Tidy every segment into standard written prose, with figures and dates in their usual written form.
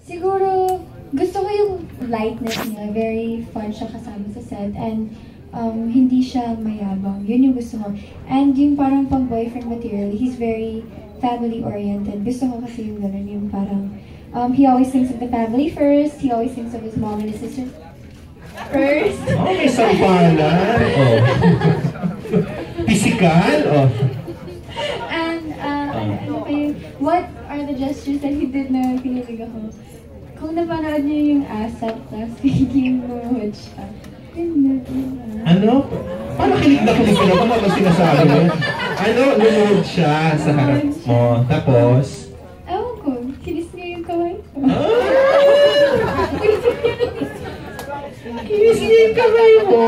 Siguro, gusto ko yung lightness niya. Very fun siya kasama sa set. And hindi siya mayabang. Yun yung gusto ko. And yung parang pang boyfriend material, he's very family-oriented. Gusto ko kasi yung gano'n, yung parang he always thinks of the family first. He always thinks of his mom and his sister first. Oh, may sampalan. Oh. Physical. Oh. And ano pa yun, what are the gestures that he did na kinilig ako? Kung napanood niyo yung ASAP class, yung nanood siya. Ano? Parang kilig na kilig ka na kung ano sinasabi mo. Ano? Lumuhod siya sa harap mo. Tapos? Ewan ko, kinis niya yung kamay ko. Kinis niya yung kamay mo.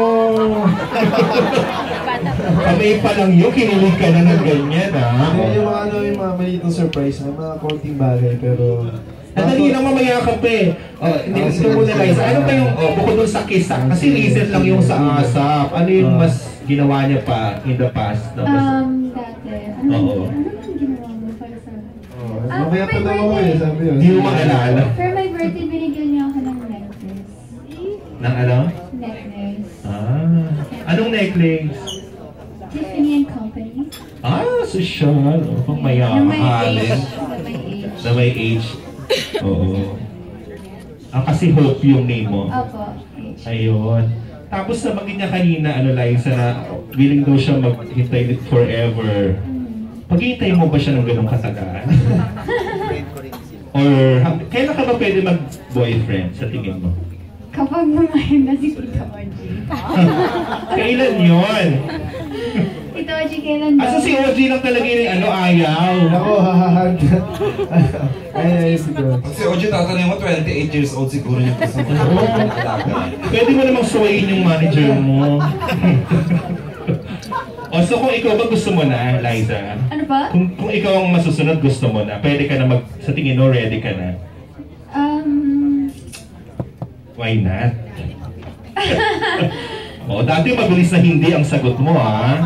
Kamay pa lang yun, kinilig ka na ng ganyan, ha? Yung mga malitong surprise na mga konting bagay, pero... Nadali lang mamaya ka pa eh. Hindi mo na Liza. Ano pa yung, bukod dun sa kisa, kasi recent lang yung sa ASAP. Ano yung mas ginawa niya pa in the past? Dati. Ano yung ginawa mo para sa akin? Mamaya pa daw ako eh, sabi yun. Hindi mo maalala. For my birthday, binigyan niya ako ng necklace. Ng ano? Necklace. Anong necklace? Tiffany and Company. Social. Pang mayaman. Na may age. Na may age. Oo. Kasi Hope yung name mo. Opo, age. Ayun. Tapos nabanggit niya kanina, Liza, na willing daw siya maghintay forever. Paghihintay mo ba siya ng ganong katagal? Or kailan ka ba pwede mag-boyfriend sa tingin mo? Kapag lumayan na si Tita Oji. Kailan yun? Tita Oji, kailan daw? Si OG lang talaga yung ayaw. Ako, hahahag. Ay, siguro. Si OG tatanungin mo, 28 years old siguro yung gusto mo. Pwede mo namang suwayin yung manager mo. So kung ikaw ba gusto mo na, Liza? Ano ba? Kung ikaw ang masusunod, gusto mo na, pwede ka na sa tingin mo, ready ka na? Why not? Dati mabilis na hindi ang sagot mo, ha?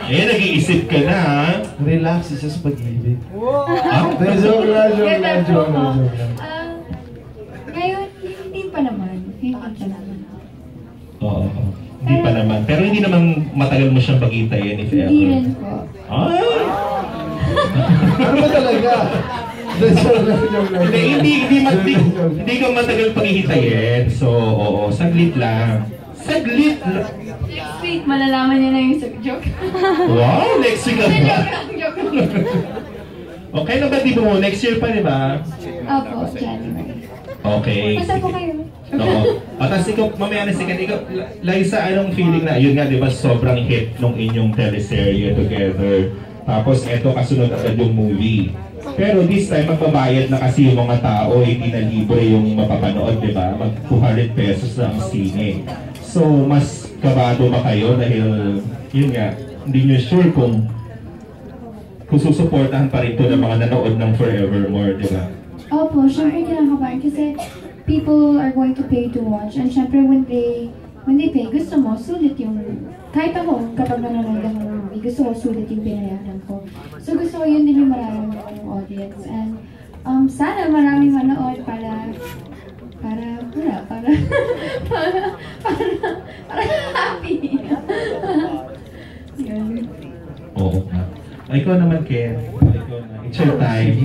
Nag-iisip ka na, ha? Relax, it's just pag-ibig. Joke lang. Ngayon, hindi pa naman. Oo. Hindi pa naman. Pero hindi naman matagal mo siyang pag-hintayin if ever. Hindi rin po. Ano ba talaga? Hindi ka matagal pag-hintayin. So, oo. Saglit lang. Saglit lang. Next week, malalaman niya na yung joke. Wow! Next week na ba? Joke. Okay na ba, di mo? Next year pa, di ba? Opo, January. Okay. Basta po kayo. Oo. Tapos ikaw, mamaya na second, ikaw, Liza, anong feeling na, yun nga, di ba, sobrang hit nung inyong teleserye together. Tapos, eto, kasunod agad yung movie. Pero this time, magbabayad na kasi yung mga tao, hindi na libre yung mapapanood, di ba? Mag 200 pesos na ang sine. So, mas kabado ba kayo dahil, yun nga, hindi nyo sure kung susuportahan pa rin ito ng mga nanood ng Forevermore, di ba? Opo, syempre kinakabahan kasi people are going to pay to watch. And syempre when they pay, gusto mo, sulit yung, kahit ako, kapag nanonood ako ng movie, gusto ko sulit yung pinayaran ko. So gusto ko yun din yung mararamdaman ng audience. And sana maraming manood para happy. Yun. Oo. Ikaw naman, Ken. Ikaw na. It's your time.